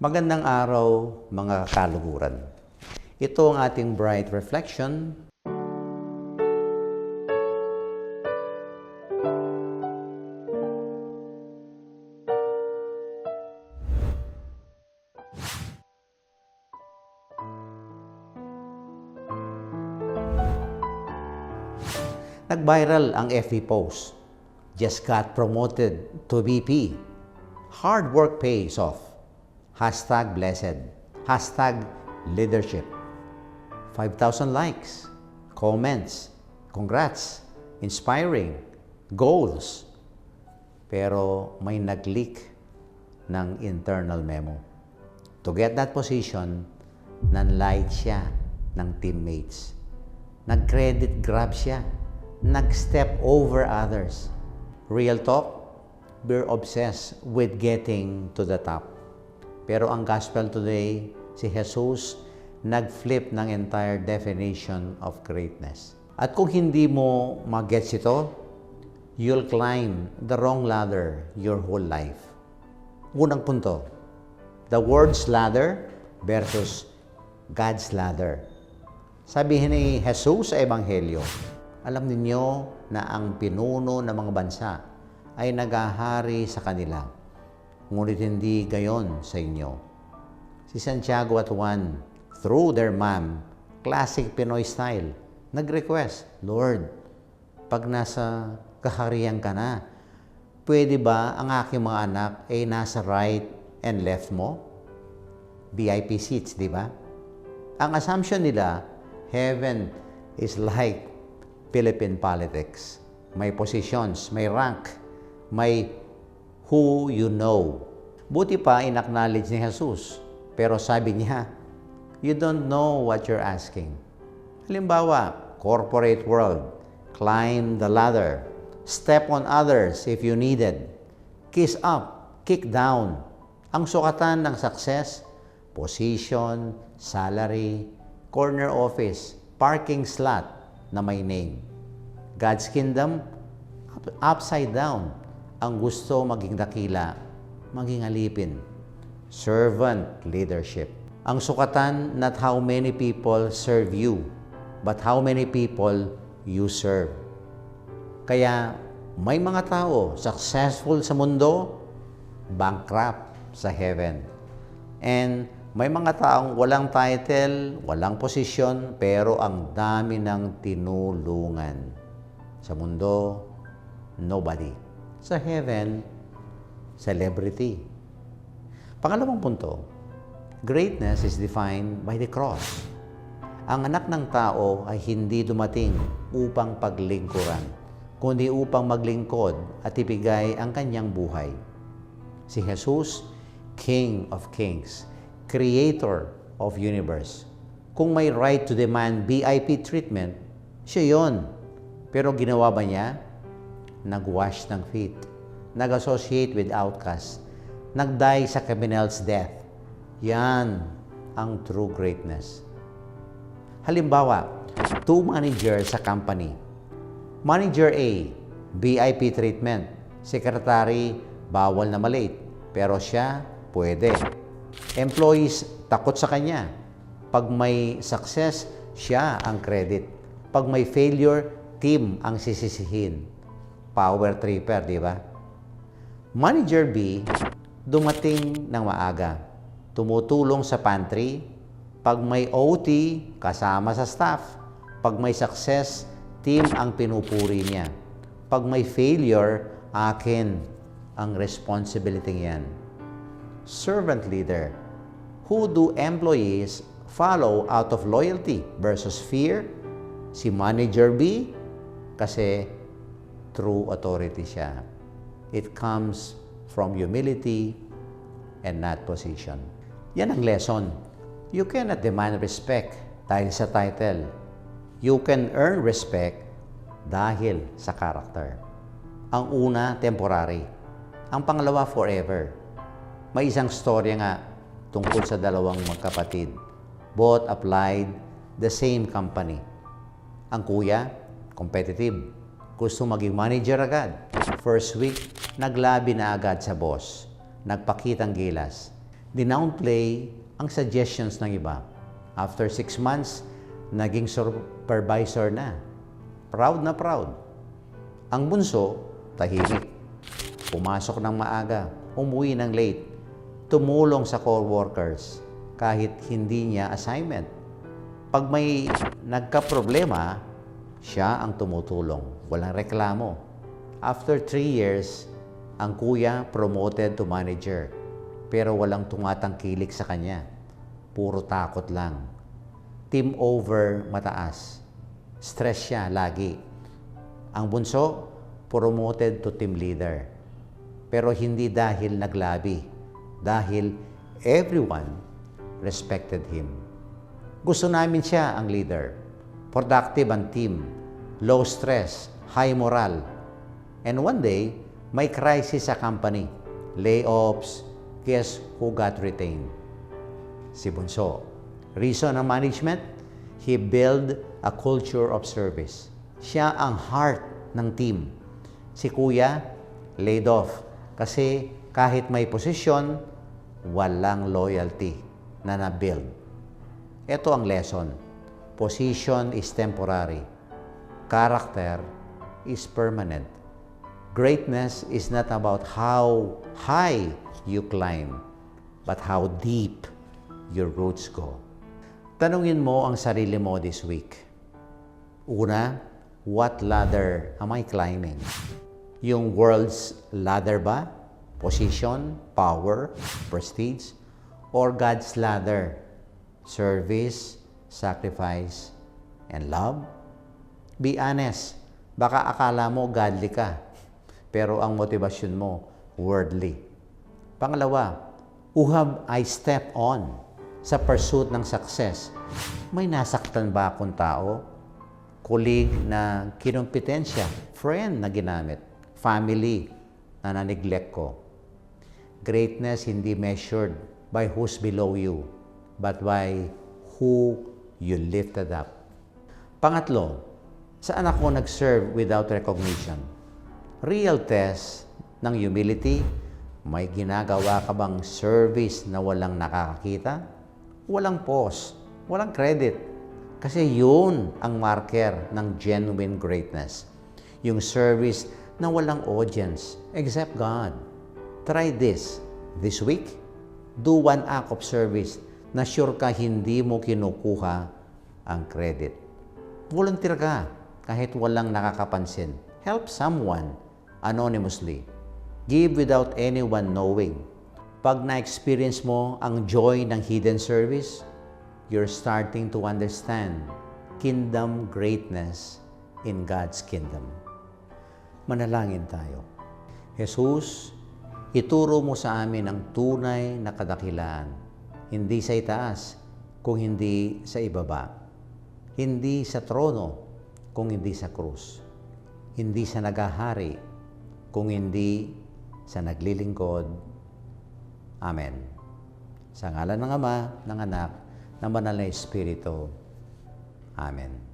Magandang araw, mga kaluguran. Ito ang ating bright reflection. Nag-viral ang FB post. Just got promoted to VP. Hard work pays off. Hashtag blessed. Hashtag leadership. 5,000 likes. Comments. Congrats. Inspiring. Goals. Pero may nag-leak ng internal memo. To get that position, nanlight siya ng teammates. Nag-credit grab siya. Nag-step over others. Real talk, we're obsessed with getting to the top. Pero ang gospel today, si Jesus, nag-flip ng entire definition of greatness. At kung hindi mo mag-gets ito, you'll climb the wrong ladder your whole life. Unang punto, the world's ladder versus God's ladder. Sabihin ni Jesus sa Ebanghelyo, alam ninyo na ang pinuno ng mga bansa ay naghahari sa kanila, ngunit hindi gayon sa inyo. Si Santiago at Juan, through their mom, classic Pinoy style, nag-request, Lord, pag nasa kaharian ka na, pwede ba ang aking mga anak ay nasa right and left mo? VIP seats, di ba? Ang assumption nila, heaven is like Philippine politics. May positions, may rank, may who you know. Buti pa in-acknowledge ni Jesus. Pero sabi niya, you don't know what you're asking. Halimbawa, corporate world, climb the ladder, step on others if you needed, kiss up, kick down. Ang sukatan ng success, position, salary, corner office, parking slot, na may name. God's kingdom, upside down. Ang gusto maging dakila, maging alipin. Servant leadership. Ang sukatan, not how many people serve you, but how many people you serve. Kaya may mga tao successful sa mundo, bankrupt sa heaven. And may mga taong walang title, walang posisyon, pero ang dami ng tinulungan. Sa mundo, nobody. Sa heaven, celebrity. Pangalawang punto, greatness is defined by the cross. Ang anak ng tao ay hindi dumating upang paglingkuran, kundi upang maglingkod at ibigay ang kanyang buhay. Si Jesus, King of Kings, Creator of universe. Kung may right to demand VIP treatment, siya yon. Pero ginawa ba niya? Nag-wash ng feet, nag-associate with outcasts, nag-die sa criminal's death. Yan ang true greatness. Halimbawa, two managers sa company. Manager A, VIP treatment. Secretary, bawal na malate. Pero siya, pwede. Employees, takot sa kanya. Pag may success, siya ang credit. Pag may failure, team ang sisisihin. Power tripper, di ba? Manager B, dumating ng maaga. Tumutulong sa pantry. Pag may OT, kasama sa staff. Pag may success, team ang pinupuri niya. Pag may failure, akin ang responsibility yan. Servant leader. Who do employees follow out of loyalty versus fear? Si Manager B, kasi true authority siya. It comes from humility and not position. Yan ang lesson. You cannot demand respect dahil sa title. You can earn respect dahil sa character. Ang una, temporary. Ang pangalawa, forever. May isang storya nga tungkol sa dalawang magkapatid. Both applied the same company. Ang kuya, competitive. Gusto maging manager agad. First week, naglabi na agad sa boss. Nagpakitang gilas. Dinownplay ang suggestions ng iba. After 6 months, naging supervisor na. Proud na proud. Ang bunso, tahimik. Pumasok ng maaga, umuwi ng late, tumulong sa co-workers kahit hindi niya assignment. Pag may nagka-problema, siya ang tumutulong. Walang reklamo. After 3 years, ang kuya promoted to manager. Pero walang tumatangkilik sa kanya. Puro takot lang. Team over mataas. Stress siya lagi. Ang bunso, promoted to team leader. Pero hindi dahil naglabi. Dahil everyone respected him. Gusto namin siya ang leader. Productive ang team. Low stress. High moral. And one day, may crisis sa company. Layoffs. Guess who got retained? Si Bunso. Reason ng management? He built a culture of service. Siya ang heart ng team. Si Kuya, laid off. Kasi kahit may posisyon, walang loyalty na na-build. Ito ang lesson. Position is temporary. Character is permanent. Greatness is not about how high you climb, but how deep your roots go. Tanungin mo ang sarili mo this week. Una, what ladder am I climbing? Yung world's ladder ba? Position, power, prestige? Or God's ladder? Service, sacrifice, and love? Be honest. Baka akala mo godly ka, pero ang motivasyon mo, worldly. Pangalawa, who have I stepped on sa pursuit ng success? May nasaktan ba akong tao? Colleague na kinumpitensya? Friend na ginamit? Family na na-neglect ko? Greatness hindi measured by who's below you, but by who you lifted up. Pangatlo, saan ako nag-serve without recognition? Real test ng humility. May ginagawa ka bang service na walang nakakakita? Walang post, walang credit. Kasi yun ang marker ng genuine greatness. Yung service na walang audience except God. Try this week. Do one act of service na sure ka hindi mo kinukuha ang credit. Volunteer ka kahit walang nakakapansin. Help someone anonymously. Give without anyone knowing. Pag na-experience mo ang joy ng hidden service, you're starting to understand kingdom greatness in God's kingdom. Manalangin tayo. Jesus, ituro mo sa amin ang tunay na kadakilaan, hindi sa itaas, kung hindi sa ibaba. Hindi sa trono, kung hindi sa krus. Hindi sa nagahari, kung hindi sa naglilingkod. Amen. Sa ngalan ng Ama, ng Anak, ng Banal na Espiritu. Amen.